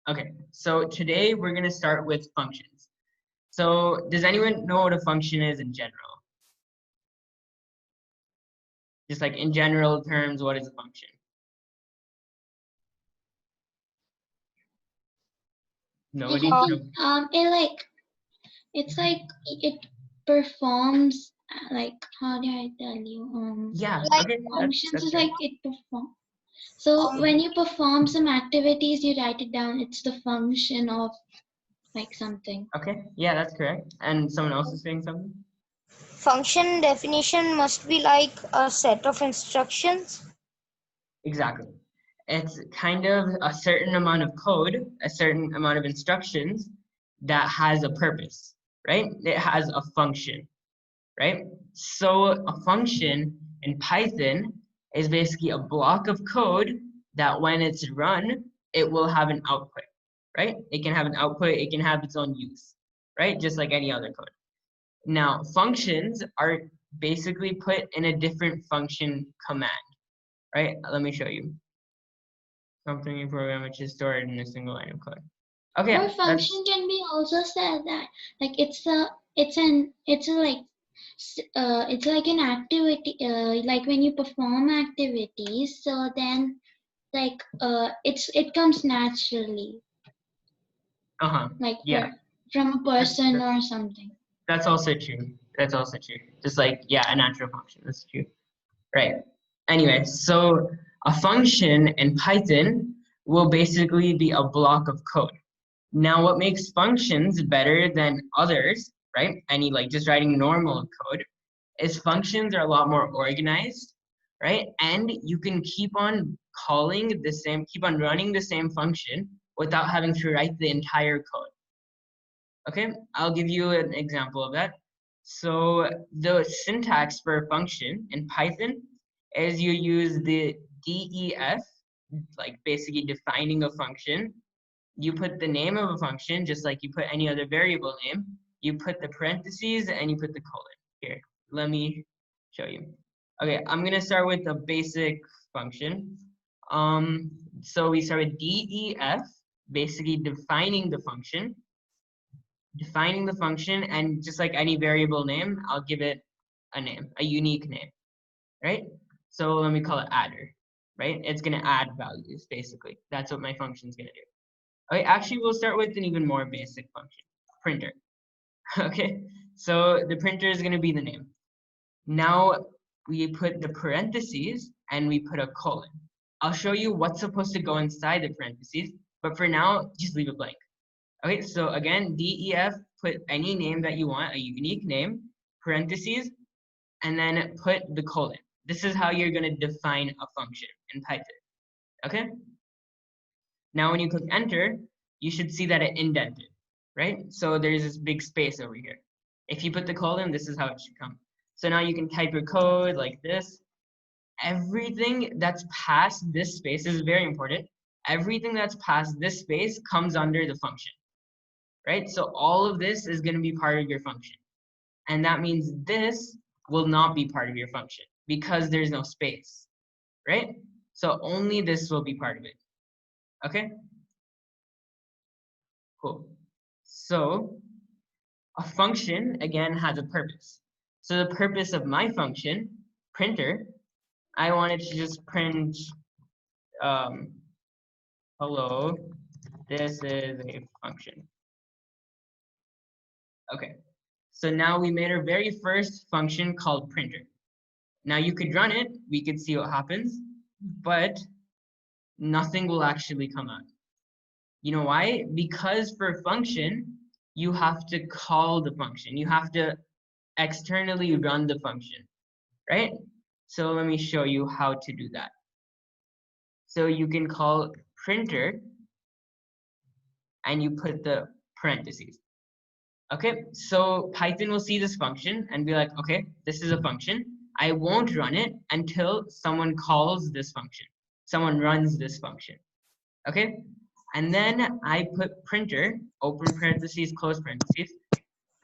Okay, so today we're going to start with functions. So does anyone know what a function is in general? Just like in general terms, what is a function? Nobody? I Uh, think No. it's like it performs how do I tell you Yeah, like okay, functions that's is good. like it perform. So um, when you perform some activities, you write it down. It's the function of like something. Okay, yeah, that's correct. And someone else is saying something? function definition must be like a set of instructions. Exactly. It's kind of a certain amount of code, a certain amount of instructions that has a purpose, right? It has a function, right? So a function in Python is basically a block of code that when it's run, it will have an output, right? It can have an output, it can have its own use, right? Just like any other code. Now, functions are basically put in a different function command, right? Let me show you. Something in program which is stored in a single line of code. Okay, Or that's function can be also said that like it's like an activity like when you perform activities, so then it comes naturally, like yeah. from a That's, person that's or something. that's also true. That's also true. Just like yeah, a natural function. That's true. Right. Anyway, so a function in Python will basically be a block of code. Now, what makes functions better than others, right? Any like just writing normal code, is functions are a lot more organized, right? And you can keep on keep on running the same function without having to write the entire code. Okay, I'll give you an example of that. So the syntax for a function in Python is you use the def, like basically defining a function. You put the name of a function, just like you put any other variable name. You put the parentheses and you put the colon. Here, let me show you. Okay, I'm gonna start with a basic function. Um, so we start with def, basically defining the function, and just like any variable name, I'll give it a name, a unique name, right? So let me call it adder, right? It's gonna add values, basically. That's what my function's gonna do. Okay, actually, we'll start with an even more basic function, printer. Okay, so the printer is gonna be the name. Now we put the parentheses and we put a colon. I'll show you what's supposed to go inside the parentheses, but for now, just leave it blank. Okay, so again, def, put any name that you want, a unique name, parentheses, and then put the colon. This is how you're gonna define a function in Python, okay? Now when you click enter, you should see that it indented, right? So there's this big space over here. If you put the colon, this is how it should come. So now you can type your code like this. Everything that's past this space is very important. Everything that's past this space comes under the function, right? So all of this is going to be part of your function. And that means this will not be part of your function because there's no space, right? So only this will be part of it. Okay? Cool. So a function, again, has a purpose. So the purpose of my function, printer, I wanted to just print, hello, this is a function. Okay, so now we made our very first function called printer. Now you could run it, we could see what happens, but nothing will actually come out. You know why? Because for a function, you have to call the function. You have to externally run the function, right? So let me show you how to do that. So you can call printer and you put the parentheses. Okay, so Python will see this function and be like, okay, this is a function. I won't run it until someone calls this function. Someone runs this function. Okay, and then I put printer, open parentheses, close parentheses,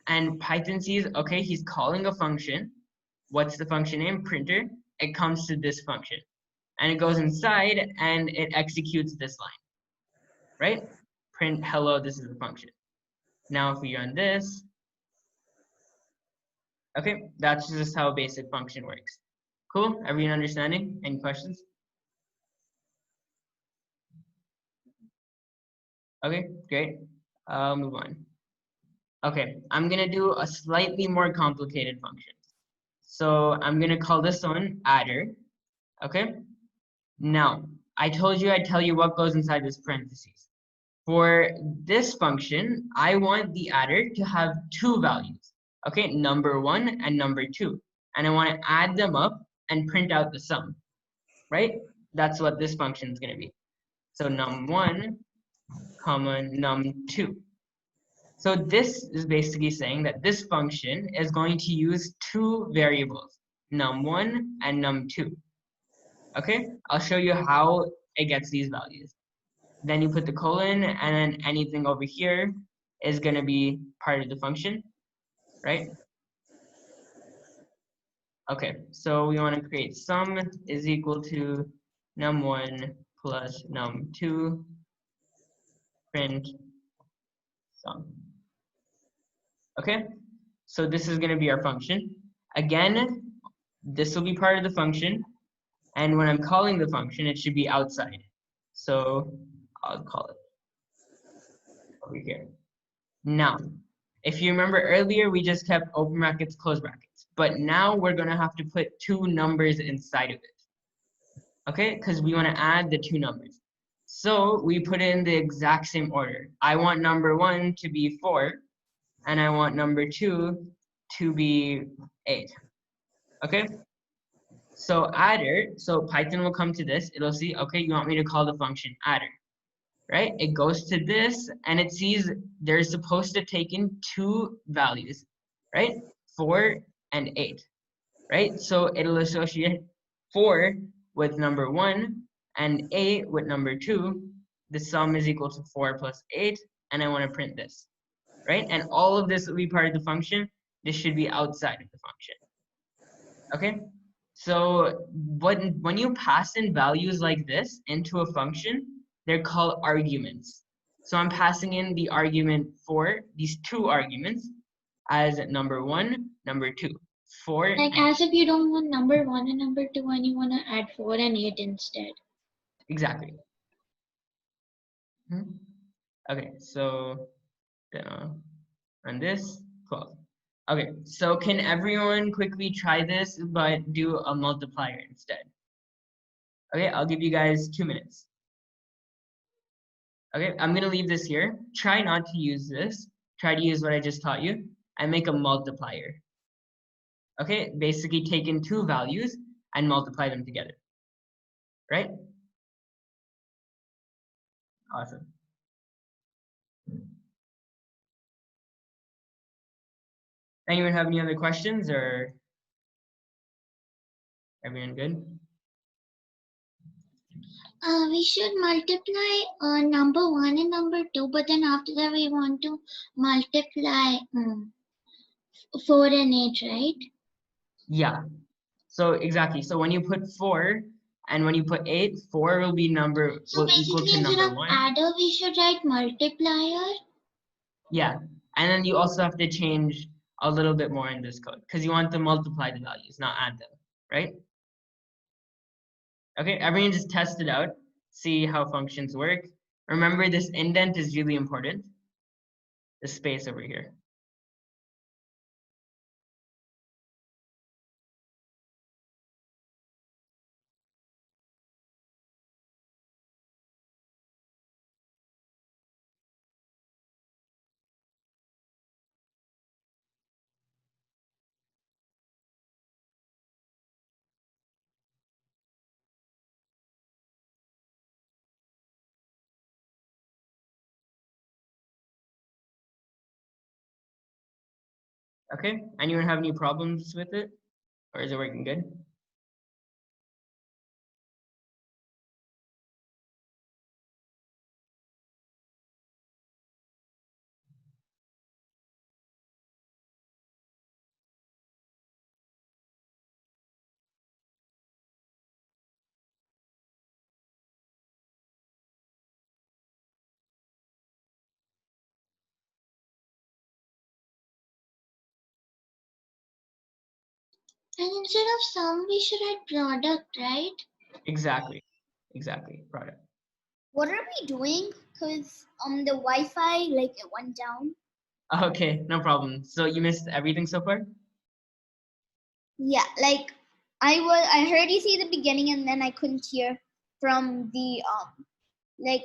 and Python sees, okay, he's calling a function. What's the function name? Printer. It comes to this function. And it goes inside and it executes this line, right? print hello, this is the function. Now if we run this, okay, that's just how a basic function works. Cool, everyone understanding? Any questions? Okay, great. I'll move on. Okay, I'm gonna do a slightly more complicated function. So I'm gonna call this one adder, okay? Now, I told you I'd tell you what goes inside this parentheses. For this function, I want the adder to have two values, okay? Number 1 and number 2. And I wanna add them up and print out the sum, right? That's what this function is gonna be. So num1, comma num2. So this is basically saying that this function is going to use two variables, num1 and num2. Okay, I'll show you how it gets these values. Then you put the colon, and then anything over here is going to be part of the function, right? Okay, so we want to create sum is equal to num1 plus num2 print sum. Okay, so this is going to be our function. Again, this will be part of the function, and when I'm calling the function, it should be outside. So I'll call it over here. Now, if you remember earlier, we just kept open brackets, close brackets. But now we're going to have to put two numbers inside of it. Okay, because we want to add the two numbers. So we put in the exact same order. I want number 1 to be 4, and I want number 2 to be 8. Okay, so adder, so Python will come to this. It'll see, okay, you want me to call the function adder, right? It goes to this, and it sees they're supposed to take in two values, right? 4 and 8, right? So it'll associate 4 with number 1 and 8 with number 2. The sum is equal to 4 plus 8, and I want to print this, right? And all of this will be part of the function. This should be outside of the function. Okay, so when you pass in values like this into a function, they're called arguments. So I'm passing in the argument for these two arguments as number 1, number 2. 4. Like as if you don't want number 1 and number 2 and you want to add 4 and 8 instead. Exactly. Okay, so then I'll run this, 12. Okay, so can everyone quickly try this but do a multiplier instead? Okay, I'll give you guys 2 minutes. Okay, I'm gonna leave this here. Try not to use this. Try to use what I just taught you and make a multiplier. Okay, basically take in two values and multiply them together. Right? Awesome. Anyone have any other questions, or everyone good? We should multiply number 1 and number 2, but then after that we want to multiply 4 and 8, right? Yeah. So exactly. So when you put 4 and when you put 8, 4 will be So equal basically to instead number of 1. adder, we should write multiplier. Yeah. And then you also have to change a little bit more in this code because you want to multiply the values, not add them, right? Okay, everyone just test it out, see how functions work. Remember, this indent is really important, the space over here. Okay, anyone have any problems with it? Or is it working good? And instead of sum, we should write product, right? Exactly. Exactly. Product. What are we doing? Because the Wi-Fi, like, it went down. Okay, no problem. So you missed everything so far? Yeah, like I heard you say the beginning and then I couldn't hear from the like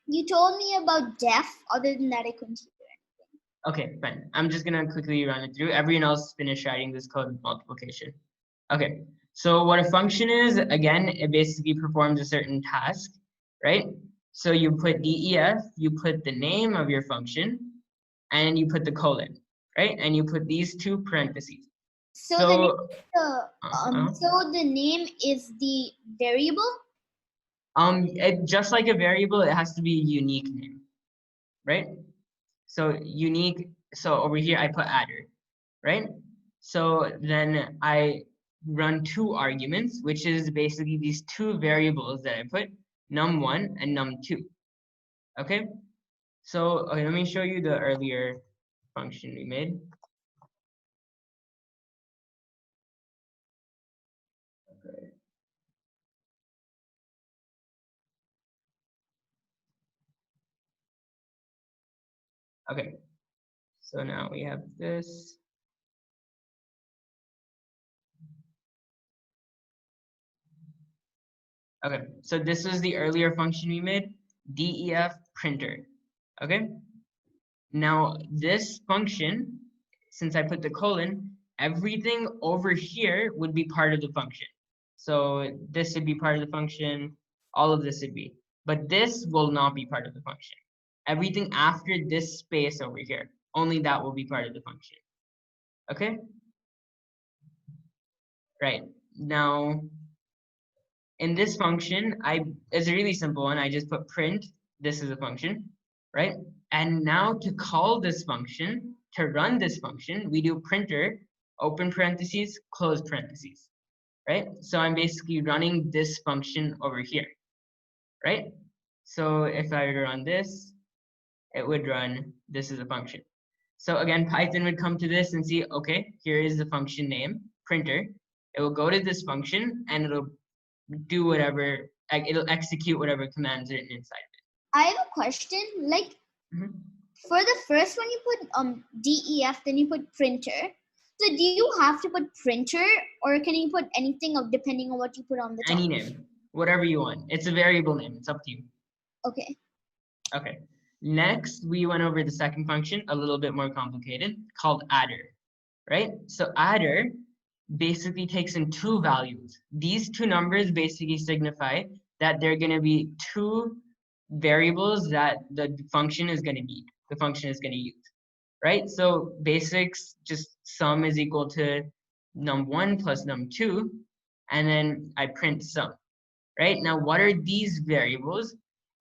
you told me about deaf. Other than that, I couldn't hear. Okay, fine. I'm just gonna quickly run it through. Everyone else finish writing this code multiplication. Okay, so what a function is, again, it basically performs a certain task, right? So you put def, you put the name of your function, and you put the colon, right? And you put these two parentheses. So So, so the name is the variable. just like a variable, it has to be a unique name, right? So unique, so over here I put adder, right? So then I run two arguments, which is basically these two variables that I put, num1 and num2, okay? So, okay, let me show you the earlier function we made. Okay. Okay, so now we have this. Okay, so this is the earlier function we made, def printer, okay? Now this function, since I put the colon, everything over here would be part of the function. So this would be part of the function, all of this would be, but this will not be part of the function. Everything after this space over here, only that will be part of the function, okay? Right, now, in this function, it's a really simple one. I just put print, this is a function, right? And now to call this function, to run this function, we do printer, open parentheses, close parentheses, right? So I'm basically running this function over here, right? So if I were to run this, it would run, this is a function. So again, Python would come to this and see, okay, here is the function name, printer. It will go to this function and it'll do whatever, like it'll execute whatever commands written inside I have a question. Like it. Mhm. for the first one, you put def, then you put printer. So do you have to put printer, or can you put anything of depending on what you put on the top? Any name, whatever you want. It's a variable name. It's up to you. Okay. Okay. Next, we went over the second function, a little bit more complicated, called adder, right? So adder basically takes in two values. These two numbers basically signify that they're going to be two variables that the function is going to need, the function is going to use, right? So basics, just sum is equal to num1 plus num2, and then I print sum, right? Now, what are these variables?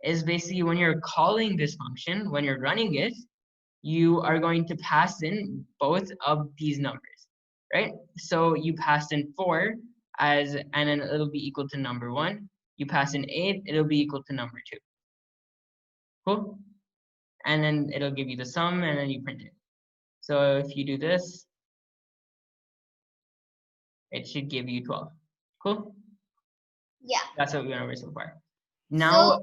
Is basically when you're calling this function, when you're running it, you are going to pass in both of these numbers, right? So you pass in 4 as, and then it'll be equal to number 1. You pass in 8, it'll be equal to number 2. Cool? And then it'll give you the sum, and then you print it. So if you do this, it should give you 12. Cool? Yeah. That's what we went over so far. So Now,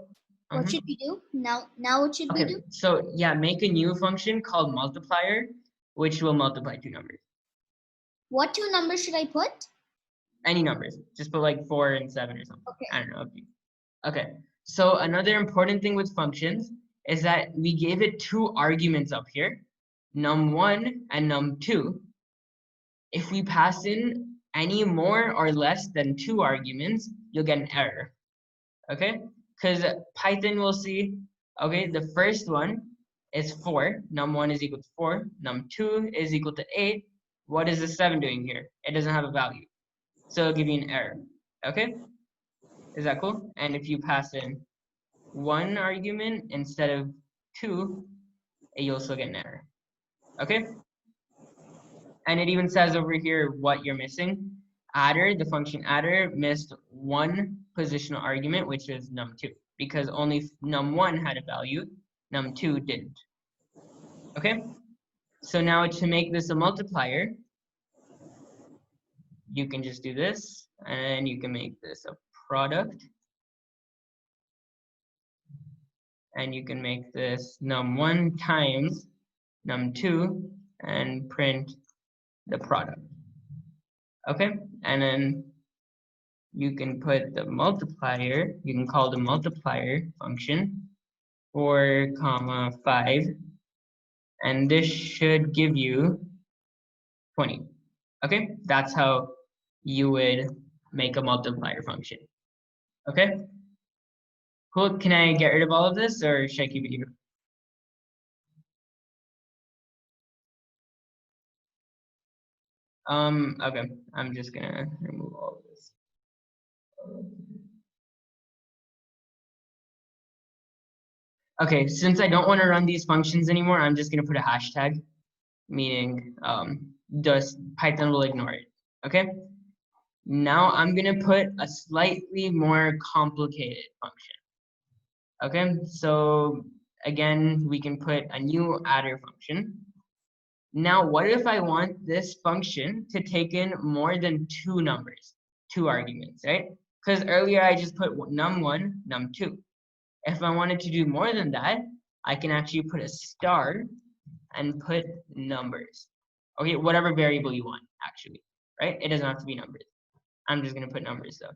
what should we do now? Now what should we okay, do? so yeah, make a new function called multiplier, which will multiply two numbers. What two numbers should I put? Any numbers, just put like 4 and 7 or something. Okay. I don't know. Okay, so another important thing with functions is that we gave it two arguments up here, num1 and num2. If we pass in any more or less than two arguments, you'll get an error, okay? Because Python will see, okay, the first one is 4, num1 is equal to 4, num2 is equal to 8. What is the 7 doing here? It doesn't have a value, so it'll give you an error, okay? Is that cool? And if you pass in one argument instead of 2, you'll still get an error, okay? And it even says over here what you're missing. Adder, the function adder, missed one positional argument, which is num2, because only num1 had a value, num2 didn't. Okay? So now to make this a multiplier, you can just do this, and you can make this a product, and you can make this num1 times num2 and print the product. Okay, and then you can put the multiplier, you can call the multiplier function 4, 5, and this should give you 20. Okay, that's how you would make a multiplier function. Okay, cool. Can I get rid of all of this, or should I keep it here? Okay, I'm just gonna remove all of this. Okay, since I don't want to run these functions anymore, I'm just gonna put a hashtag, meaning just Python will ignore it. Okay, now I'm gonna put a slightly more complicated function. Okay, so again, we can put a new adder function. Now, what if I want this function to take in more than 2 numbers, 2 arguments, right? Because earlier I just put num1, num2. If I wanted to do more than that, I can actually put a star and put numbers. Okay, whatever variable you want, actually, right? It doesn't have to be numbers. I'm just gonna put numbers though.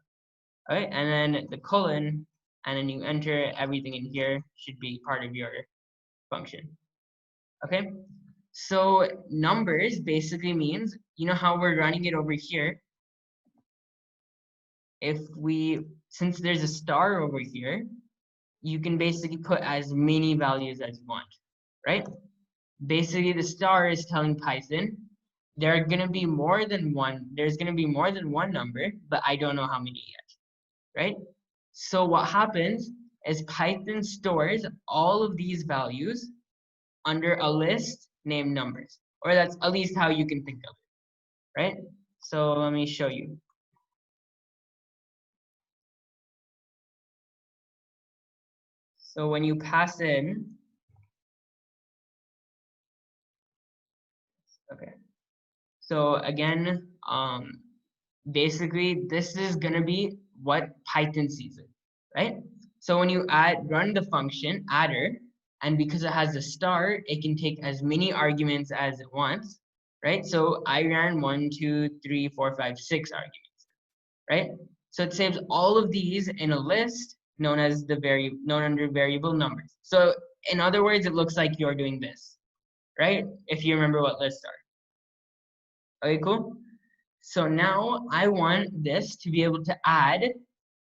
All right, and then the colon, and then you enter everything in here should be part of your function. Okay, so numbers basically means, you know how we're running it over here, since there's a star over here, you can basically put as many values as you want, right? Basically, the star is telling Python there's gonna be more than one number, but I don't know how many yet, right? So what happens is Python stores all of these values under a list named numbers, or that's at least how you can think of it, right? So let me show you. So when you pass in, okay. So again, basically this is gonna be what Python sees it, right? So when you run the function adder, and because it has a star, it can take as many arguments as it wants, right? So I ran 1, 2, 3, 4, 5, 6 arguments, right? So it saves all of these in a list known under variable numbers. So in other words, it looks like you're doing this, right? If you remember what lists are. Okay, cool. So now I want this to be able to add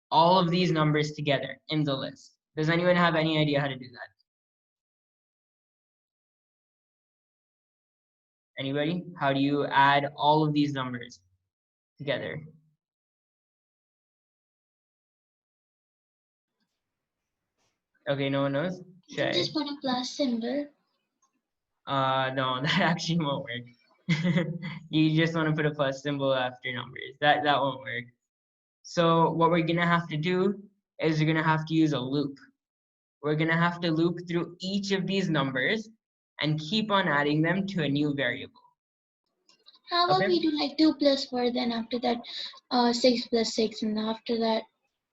all of these numbers together in the list. Does anyone have any idea how to do that? Anybody? How do you add all of these numbers together? Okay, no one knows? You can just put a plus symbol. No, that actually won't work. You just want to put a plus symbol after numbers. That won't work. So what we're gonna have to do is we're gonna have to use a loop. We're gonna have to loop through each of these numbers and keep on adding them to a new variable. How about we do like 2 plus 4, then after that 6 plus 6, and after that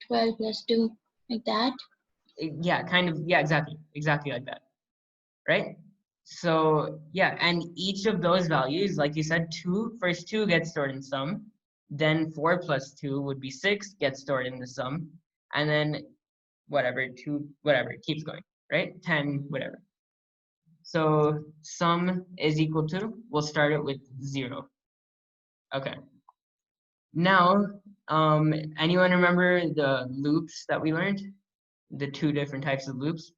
12 plus 2, like that? Yeah, kind of, yeah, exactly like that, right? So yeah, and each of those values, like you said, first two get stored in sum, then 4 plus 2 would be 6, gets stored in the sum, and then whatever, 2, whatever, it keeps going, right? 10, whatever. So sum is equal to, we'll start it with 0. Okay. Now, anyone remember the loops that we learned? The 2 different types of loops?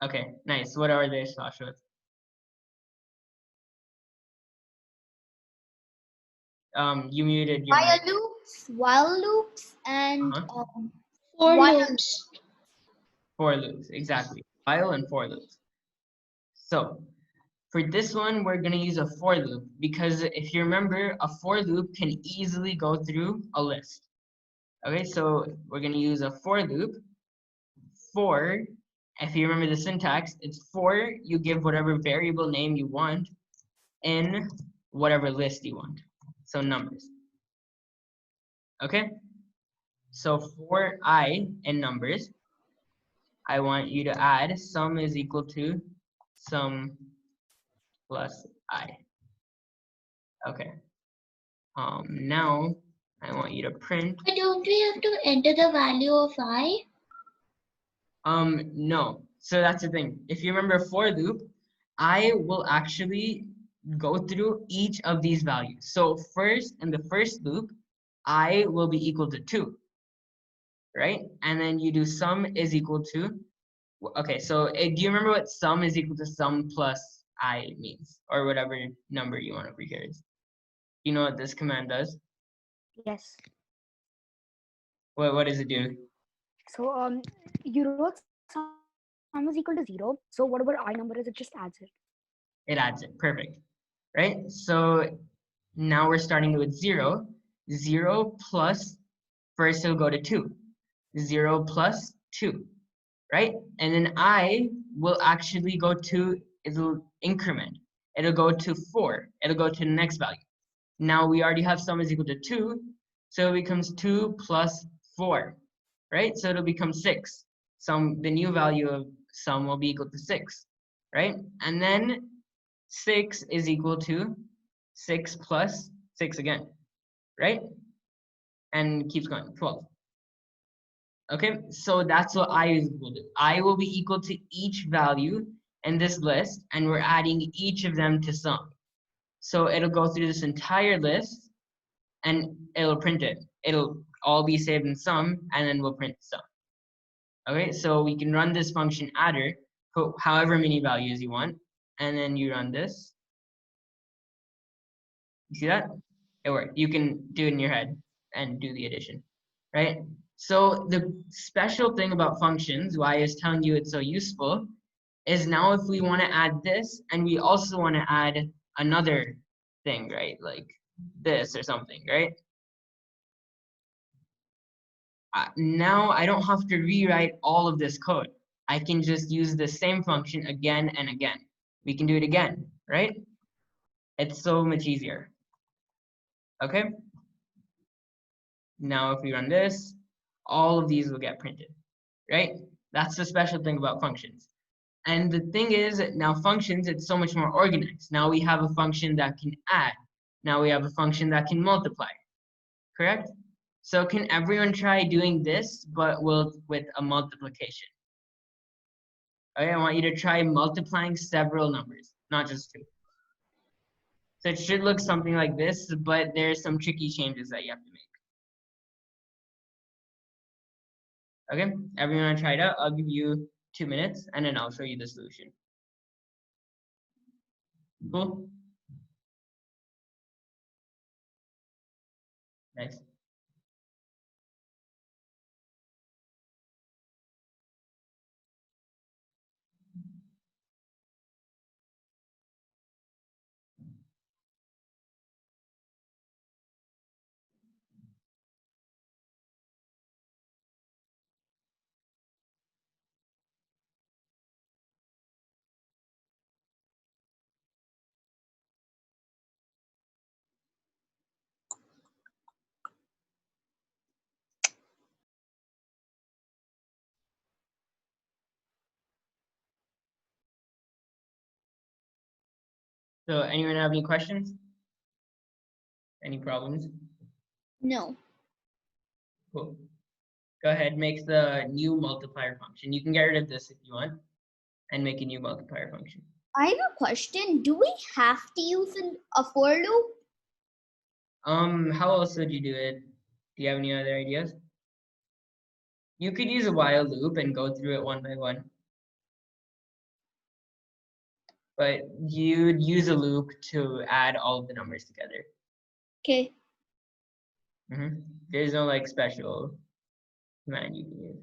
Okay, nice. What are they, Joshua? You muted your mic. While loops, and For while loops. For loops, exactly. While and for loops. So for this one, we're gonna use a for loop because if you remember, a for loop can easily go through a list. Okay, so we're gonna use a for loop. For, if you remember the syntax, it's for, you give whatever variable name you want in whatever list you want. so numbers. Okay, so for I in numbers, I want you to add sum is equal to sum plus I. Okay, now I want you to print. But don't we have to enter the value of I? No. So that's the thing. If you remember for loop, I will actually go through each of these values. So first, in the first loop, I will be equal to 2, right? And then you do sum is equal to, okay, so do you remember what sum is equal to sum plus I means? Or whatever number you want over here is. You know what this command does? Yes. What does it do? So you wrote sum is equal to 0. So whatever I number is, it just adds it. It adds it, perfect, right? So now we're starting with 0. 0 plus, first it'll go to 2. 0 plus 2, right? And then I will actually go to, it'll increment. It'll go to 4. It'll go to the next value. Now we already have sum is equal to 2, so it becomes 2 plus 4, right? So it'll become 6. The new value of sum will be equal to 6, right? And then 6 is equal to 6 plus 6 again, right? And keeps going, 12. Okay, so that's what I is equal to. I will be equal to each value in this list, and we're adding each of them to sum. So it'll go through this entire list, and it'll print it. It'll all be saved in sum, and then we'll print sum. Okay, so we can run this function adder, put however many values you want, and then you run this. You see that? It worked. You can do it in your head and do the addition, right? So the special thing about functions, why I was telling you it's so useful, is now if we want to add this and we also want to add another thing, right? Like this or something, right? Now I don't have to rewrite all of this code. I can just use the same function again and again. We can do it again, right? It's so much easier. Okay? Now if we run this, all of these will get printed, right? That's the special thing about functions. And the thing is, now functions, it's so much more organized. Now we have a function that can add. Now we have a function that can multiply, correct? So can everyone try doing this, but with a multiplication? Okay, I want you to try multiplying several numbers, not just 2. So it should look something like this, but there's some tricky changes that you have to make. Okay, everyone try it out. I'll give you 2 minutes and then I'll show you the solution. Cool? Nice. So anyone have any questions? Any problems? No. Cool. Go ahead, make the new multiplier function. You can get rid of this if you want and make a new multiplier function. I have a question. Do we have to use a for loop? How else would you do it? Do you have any other ideas? You could use a while loop and go through it one by one. But you'd use a loop to add all of the numbers together. Okay. There's no like special command you can use.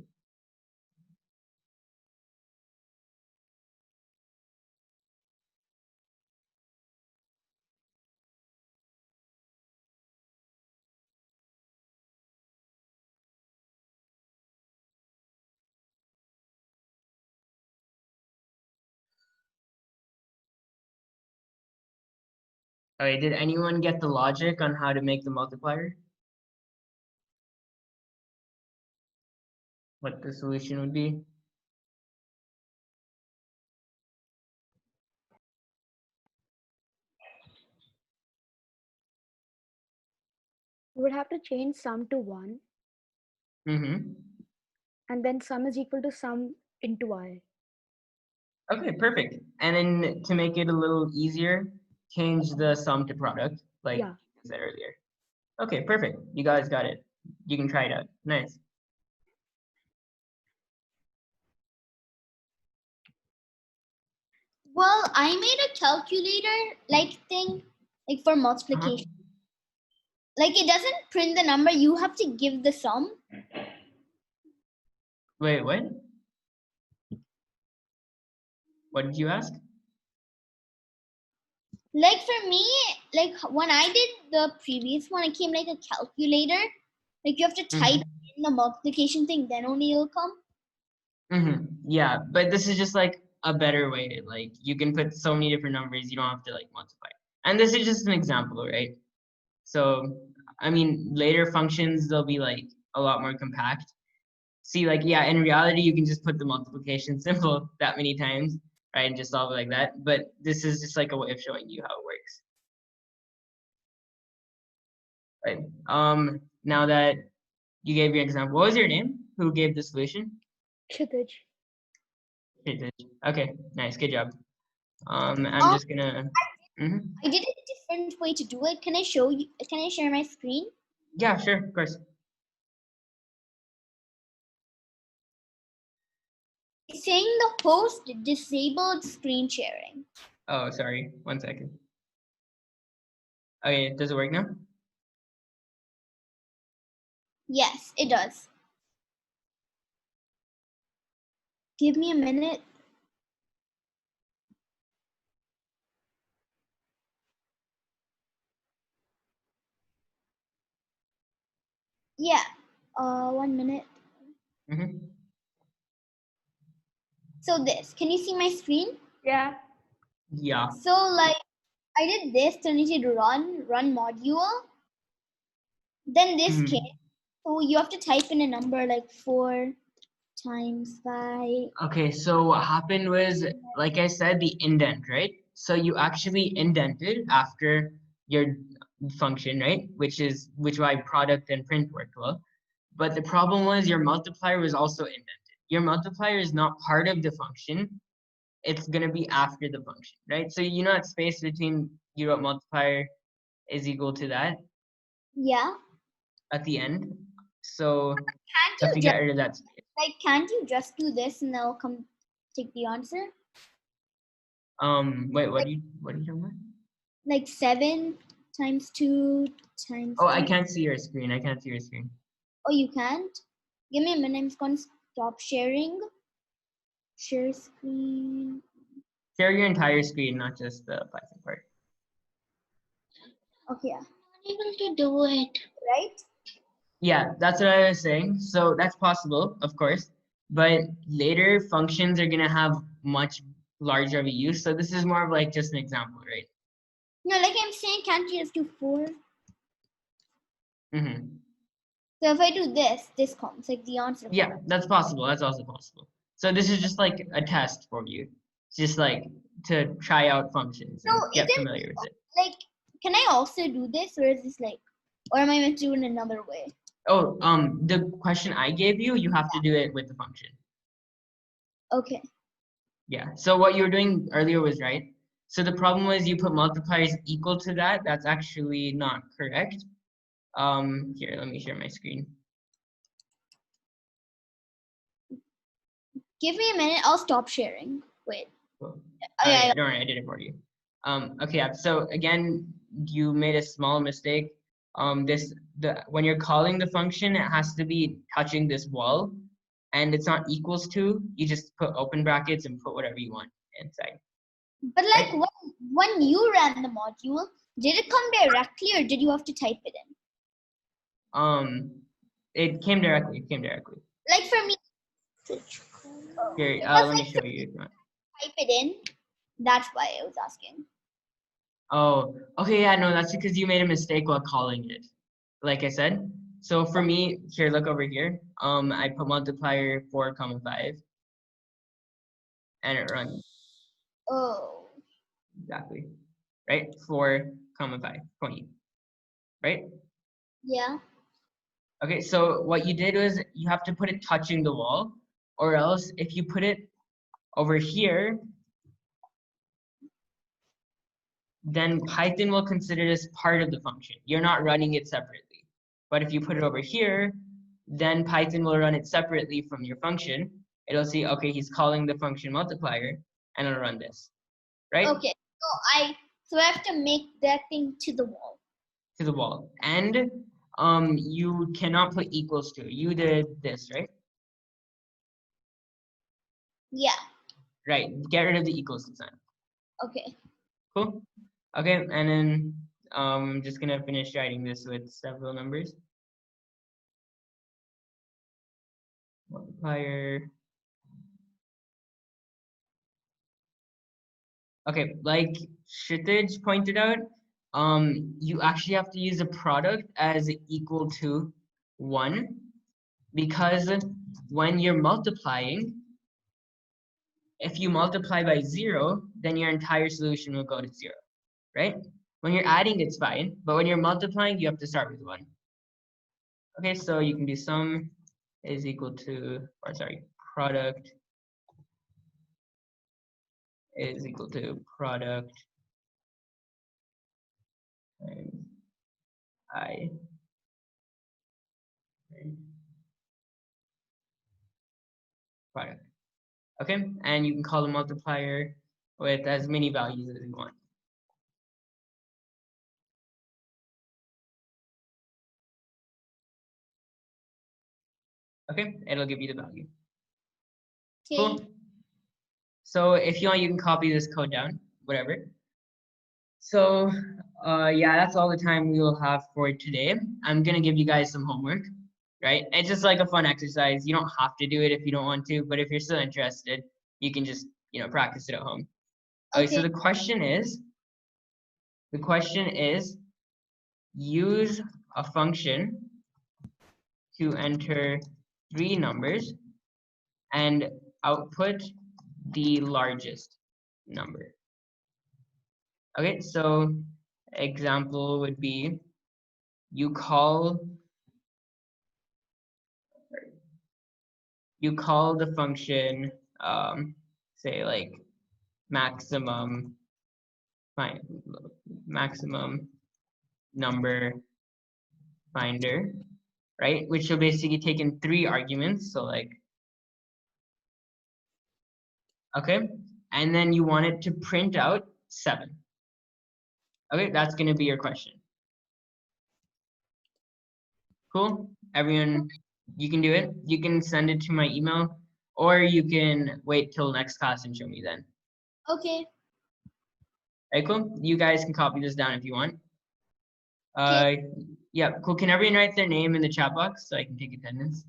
Okay, did anyone get the logic on how to make the multiplier? What the solution would be? We would have to change sum to 1, Mm-hmm. and then sum is equal to sum into I. Okay, perfect. And then to make it a little easier, change the sum to product, like Yeah. I said earlier. Okay, perfect. You guys got it. You can try it out. Nice. Well, I made a calculator like thing, like for multiplication. Like it doesn't print the number, you have to give the sum. Wait, what? What did you ask? Like for me, like when I did the previous one, it came like a calculator. Like you have to type in the multiplication thing, then only it'll come. Yeah, but this is just like a better way. Like you can put so many different numbers, you don't have to like multiply. And this is just an example, right? So, I mean, later functions, they'll be like a lot more compact. See, like, yeah, in reality, you can just put the multiplication symbol that many times, right? And just solve it like that. But this is just like a way of showing you how it works. Right. Now that you gave your example, what was your name? Who gave the solution? Kshitij. Okay, nice, good job. I'm just gonna. I did a different way to do it. Can I show you? Can I share my screen? Yeah, sure, of course. It's saying the host disabled screen sharing. Oh, sorry. 1 second. Okay, does it work now? Yes, it does. Give me a minute. Yeah. 1 minute. So this, can you see my screen? Yeah. Yeah. So like I did this, then it said run module. Then this came. So you have to type in a number like 4 times 5. Okay, so what happened was, like I said, the indent, right? So you actually indented after your function, right? Which why product and print worked well. But the problem was your multiplier was also indented. Your multiplier is not part of the function. It's gonna be after the function, right? So you know that space between you wrote multiplier is equal to that Yeah. at the end. So you Can't have you to just get rid of that space. like can't you just do this and they'll come take the answer? Wait, what are you talking about? Like 7 times 2 times Oh, I 3. can't see your screen. I can't see your screen. Oh, you can't? Give me a minute. I'm just going to stop sharing. Share screen. Share your entire screen, not just the Python part. Okay, yeah. Able to do it. Right? Yeah, that's what I was saying. So that's possible, of course, but later functions are gonna have much larger of a use. So this is more of like just an example, right? No, like I'm saying, can't you just do 4? Mm-hmm. So if I do this, this comes like the answer. Yeah, comes. that's possible. That's also possible. So this is just like a test for you. It's just like to try out functions So and is get it familiar with it. like, can I also do this, or is this like, or am I meant to do it in another way? Oh, the question I gave you, you have to do it with the function. Okay. Yeah, so what you were doing earlier was right. So the problem was you put multipliers equal to that. That's actually not correct. Here, let me share my screen. Give me a minute. I'll stop sharing. Wait. Cool. Oh, yeah. Don't worry, I did it for you. Okay, yeah, so again, you made a small mistake. When you're calling the function, it has to be touching this wall, and it's not equals to. You just put open brackets and put whatever you want inside. But like Right. when you ran the module, did it come directly or did you have to type it in? It came directly. It came directly. Like for me, Here, because let me like show you. If you want. type it in. That's why I was asking. Oh, okay, yeah, no, that's because you made a mistake while calling it. Like I said. So for me, here, look over here. I put multiplier 4, 5, and it runs Oh. exactly. Right? 4, 5, 20. Right? Yeah. Okay, so what you did was you have to put it touching the wall, or else if you put it over here, then Python will consider this part of the function. You're not running it separately. But if you put it over here, then Python will run it separately from your function. It'll see, okay, he's calling the function multiplier, and it'll run this, right? Okay. So I have to make that thing to the wall. To the wall. And you cannot put equals to. You did this, right? Yeah. Right, get rid of the equals sign. Okay. Cool. Okay, and then I'm just gonna finish writing this with several numbers. Multiplier. Okay, like Kshitij pointed out, you actually have to use a product as equal to 1, because when you're multiplying, if you multiply by 0, then your entire solution will go to 0, right? When you're adding, it's fine, but when you're multiplying, you have to start with 1. Okay, so you can do sum is equal to, or sorry, product is equal to product times I product. Okay, and you can call the multiplier with as many values as you want. Okay, it'll give you the value. Okay. Cool. So if you want, you can copy this code down, whatever. So yeah, that's all the time we will have for today. I'm gonna give you guys some homework, right? It's just like a fun exercise. You don't have to do it if you don't want to, but if you're still interested, you can just, practice it at home. Okay, so Okay. the question is use a function to enter 3 numbers and output the largest number. Okay, so example would be you call the function say like maximum number finder, right? Which will basically take in 3 arguments. So like, okay, and then you want it to print out 7. Okay, that's gonna be your question. Cool, everyone, you can do it. You can send it to my email, or you can wait till next class and show me then. Okay. Right, cool. You guys can copy this down if you want. Okay. Yeah, cool. Can everyone write their name in the chat box so I can take attendance?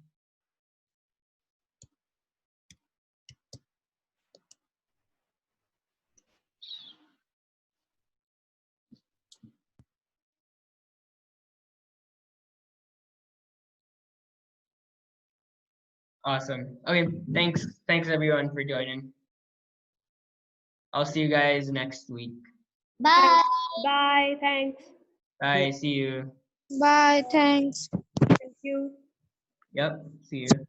Awesome. Okay, thanks. Thanks everyone for joining. I'll see you guys next week. Bye. Bye. Thanks. Bye. See you. Bye. Thanks. Thank you. Yep. See you.